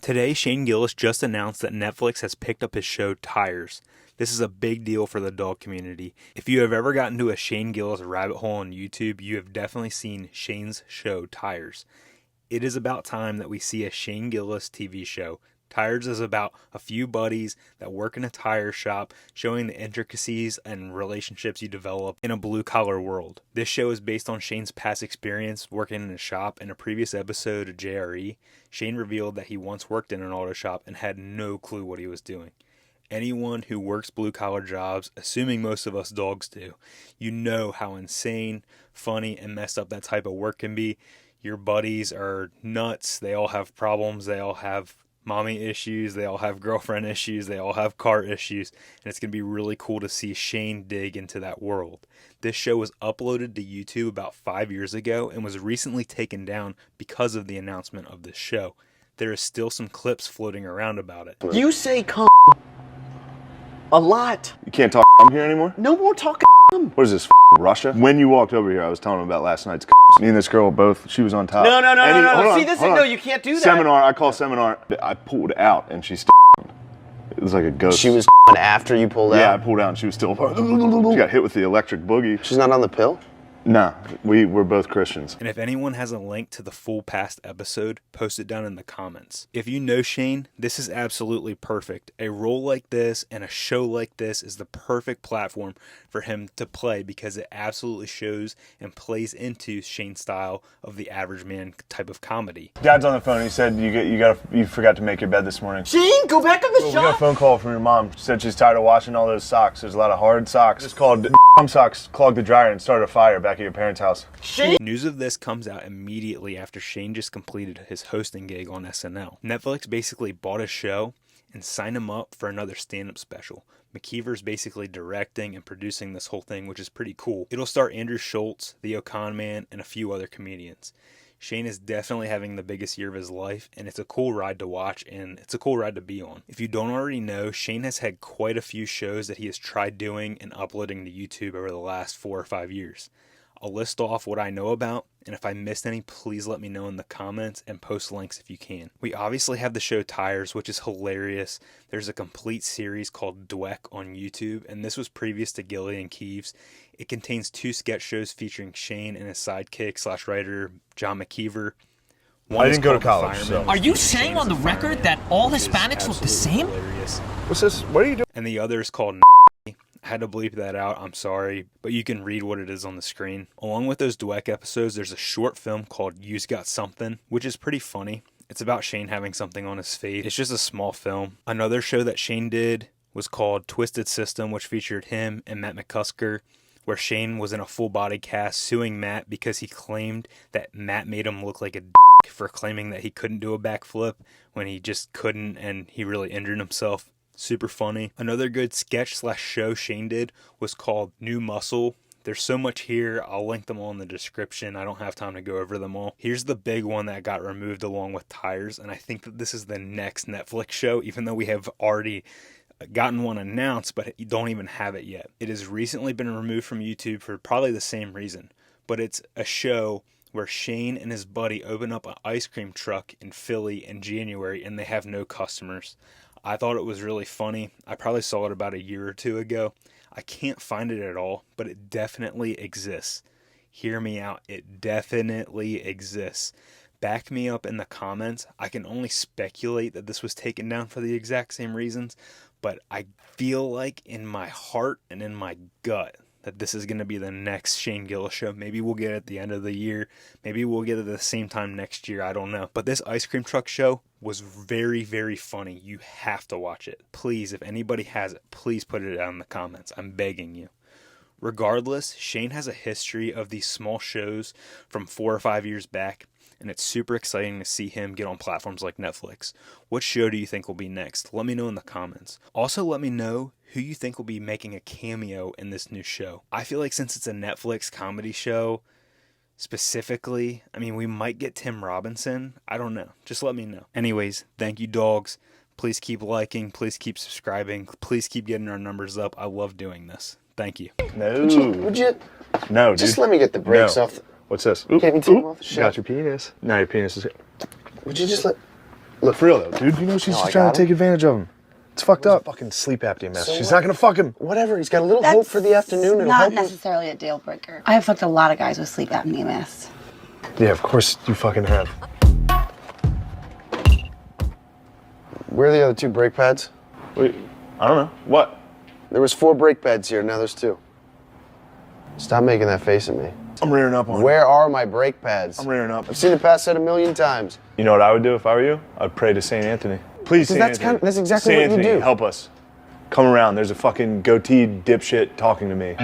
Today, Shane Gillis just announced that Netflix has picked up his show Tires. This is a big deal for the dog community. If you have ever gotten to a Shane Gillis rabbit hole on YouTube, you have definitely seen Shane's show Tires. It is about time that we see a Shane Gillis TV show. Tires is about a few buddies that work in a tire shop, showing the intricacies and relationships you develop in a blue-collar world. This show is based on Shane's past experience working in a shop. In a previous episode of JRE, Shane revealed that he once worked in an auto shop and had no clue what he was doing. Anyone who works blue-collar jobs, assuming most of us dogs do, you know how insane, funny, and messed up that type of work can be. Your buddies are nuts. They all have problems. They all have mommy issues, they all have girlfriend issues, they all have car issues, and it's going to be really cool to see Shane dig into that world. This show was uploaded to YouTube about 5 years ago and was recently taken down because of the announcement of this show. There is still some clips floating around about it. You say a lot. You can't talk here anymore? No more talking. What is this, Russia? When you walked over here, I was telling him about last night's Me and this girl both, she was on top. No. See, this is, no, you can't do that. Seminar, I call seminar. I pulled out and she still It was like a ghost. She was after you pulled out? Yeah, I pulled out and she was still She got hit with the electric boogie. She's not on the pill? Nah, we're both Christians. And if anyone has a link to the full past episode, post it down in the comments. If you know Shane, this is absolutely perfect. A role like this and a show like this is the perfect platform for him to play because it absolutely shows and plays into Shane's style of the average man type of comedy. Dad's on the phone. He said you forgot to make your bed this morning. Shane, go back in the shop. We got a phone call from your mom. She said she's tired of washing all those socks. There's a lot of hard socks. It's called socks clogged the dryer and started a fire back at your parents' house. Shane. News of this comes out immediately after Shane just completed his hosting gig on SNL. Netflix basically bought his show and signed him up for another stand-up special. McKeever's basically directing and producing this whole thing, which is pretty cool. It'll star Andrew Schultz, the O'Con Man, and a few other comedians. Shane is definitely having the biggest year of his life, and it's a cool ride to watch, and it's a cool ride to be on. If you don't already know, Shane has had quite a few shows that he has tried doing and uploading to YouTube over the last 4 or 5 years. I'll list off what I know about, and if I missed any, please let me know in the comments and post links if you can. We obviously have the show Tires, which is hilarious. There's a complete series called Dweck on YouTube, and this was previous to Gilly and Keeves. It contains 2 sketch shows featuring Shane and his sidekick / writer, John McKeever. I didn't go to college, so. Are you saying on the record that all Hispanics look the same? Hilarious. What's this? What are you doing? And the other is called I had to bleep that out, I'm sorry, but you can read what it is on the screen. Along with those Dweck episodes, there's a short film called You's Got Something, which is pretty funny. It's about Shane having something on his face. It's just a small film. Another show that Shane did was called Twisted System, which featured him and Matt McCusker, where Shane was in a full body cast suing Matt because he claimed that Matt made him look like a for claiming that he couldn't do a backflip when he just couldn't and he really injured himself. Super funny. Another good sketch / show Shane did was called New Muscle. There's so much here. I'll link them all in the description. I don't have time to go over them all. Here's the big one that got removed along with Tires, and I think that this is the next Netflix show, even though we have already gotten one announced, but you don't even have it yet. It has recently been removed from YouTube for probably the same reason, but it's a show where Shane and his buddy open up an ice cream truck in Philly in January, and they have no customers. I thought it was really funny. I probably saw it about a year or 2 ago. I can't find it at all, but it definitely exists. Hear me out. It definitely exists. Back me up in the comments. I can only speculate that this was taken down for the exact same reasons, but I feel like in my heart and in my gut that this is going to be the next Shane Gillis show. Maybe we'll get it at the end of the year. Maybe we'll get it at the same time next year. I don't know. But this ice cream truck show was very, very funny. You have to watch it. Please, if anybody has it, please put it down in the comments. I'm begging you. Regardless, Shane has a history of these small shows from 4 or 5 years back, and it's super exciting to see him get on platforms like Netflix. What show do you think will be next? Let me know in the comments. Also, let me know who you think will be making a cameo in this new show. I feel like since it's a Netflix comedy show, specifically, I mean, we might get Tim Robinson. I don't know. Just let me know. Anyways, thank you, dogs. Please keep liking. Please keep subscribing. Please keep getting our numbers up. I love doing this. Thank you. No. Would you No, dude. just let me get the brakes No. off? What's this? Can't you take them off the Got shelf? your penis. Now your penis is here. Would you just let... Look, for real though, dude. You know she's No, just I trying got to take advantage of him. It's fucked up. Fucking sleep apnea mess. She's not gonna fuck him. Whatever. He's got a little hope for the afternoon. It'll Not help him. necessarily a deal breaker. I have fucked a lot of guys with sleep apnea mess. Yeah, of course you fucking have. Where are the other 2 brake pads? Wait, I don't know. What? There was 4 brake pads here. Now there's 2. Stop making that face at me. I'm rearing up on Where are my brake pads? I'm rearing up. I've seen it pass out 1,000,000 times. You know what I would do if I were you? I'd pray to Saint Anthony. Please, Saint Anthony. That's exactly Saint what you Anthony, do. help us. Come around. There's a fucking goatee dipshit talking to me.